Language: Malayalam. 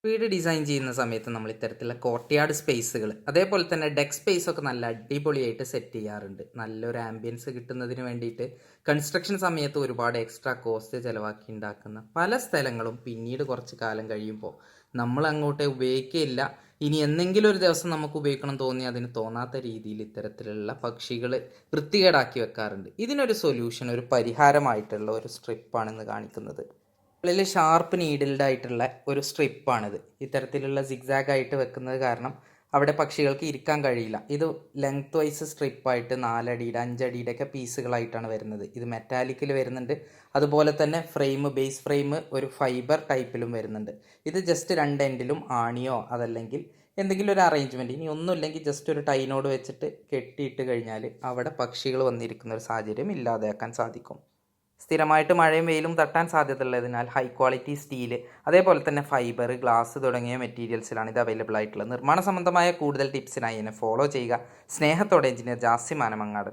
വീട് ഡിസൈൻ ചെയ്യുന്ന സമയത്ത് നമ്മൾ ഇത്തരത്തിലുള്ള കോർട്ട്യാർഡ് സ്പേസുകൾ അതേപോലെ തന്നെ ഡെക്ക് സ്പേസ് ഒക്കെ നല്ല അടിപൊളിയായിട്ട് സെറ്റ് ചെയ്യാറുണ്ട്. നല്ലൊരു ആംബിയൻസ് കിട്ടുന്നതിന് വേണ്ടിയിട്ട് കൺസ്ട്രക്ഷൻ സമയത്ത് ഒരുപാട് എക്സ്ട്രാ കോസ്റ്റ് ചിലവാക്കി ഉണ്ടാക്കുന്ന പല സ്ഥലങ്ങളും പിന്നീട് കുറച്ച് കാലം കഴിയുമ്പോൾ നമ്മൾ അങ്ങോട്ട് ഉപയോഗിക്കുകയില്ല. ഇനി എന്തെങ്കിലും ഒരു ദിവസം നമുക്ക് ഉപയോഗിക്കണം തോന്നി അതിന് തോന്നാത്ത രീതിയിൽ ഇത്തരത്തിലുള്ള പക്ഷികൾ വൃത്തികേടാക്കി വെക്കാറുണ്ട്. ഇതിനൊരു സൊല്യൂഷൻ, ഒരു പരിഹാരമായിട്ടുള്ള ഒരു സ്ട്രിപ്പാണെന്ന് കാണിക്കുന്നത്. ഉള്ളിൽ ഷാർപ്പ് നീഡിൽഡ് ആയിട്ടുള്ള ഒരു സ്ട്രിപ്പാണിത്. ഇത്തരത്തിലുള്ള സിഗ്സാഗ് ആയിട്ട് വെക്കുന്നത് കാരണം അവിടെ പക്ഷികൾക്ക് ഇരിക്കാൻ കഴിയില്ല. ഇത് ലെങ്ത് വൈസ് സ്ട്രിപ്പായിട്ട് 4 അടിയുടെ 5 അടിയുടെ ഒക്കെ പീസുകളായിട്ടാണ് വരുന്നത്. ഇത് മെറ്റാലിക്കിൽ വരുന്നുണ്ട്. അതുപോലെ തന്നെ ബേസ് ഫ്രെയിം ഒരു ഫൈബർ ടൈപ്പിലും വരുന്നുണ്ട്. ഇത് ജസ്റ്റ് 2 എൻഡിലും ആണിയോ അതല്ലെങ്കിൽ എന്തെങ്കിലും ഒരു അറേഞ്ച്മെൻറ്റ്, ഇനി ഒന്നുമില്ലെങ്കിൽ ജസ്റ്റ് ഒരു ടൈനോട് വെച്ചിട്ട് കെട്ടിയിട്ട് കഴിഞ്ഞാൽ അവിടെ പക്ഷികൾ വന്നിരിക്കുന്ന ഒരു സാഹചര്യം ഇല്ലാതെയാക്കാൻ സാധിക്കും. സ്ഥിരമായിട്ട് മഴയും വെയിലും തട്ടാൻ സാധ്യതയുള്ളതിനാൽ ഹൈ ക്വാളിറ്റി സ്റ്റീൽ അതേപോലെ തന്നെ ഫൈബർ, ഗ്ലാസ് തുടങ്ങിയ മെറ്റീരിയൽസിലാണ് ഇത് അവൈലബിൾ ആയിട്ടുള്ളത്. നിർമ്മാണ സംബന്ധമായ കൂടുതൽ ടിപ്സിനായി എന്നെ ഫോളോ ചെയ്യുക. സ്നേഹത്തോടെ എഞ്ചിനീയർ ജാസിം ആനമങ്ങാട്.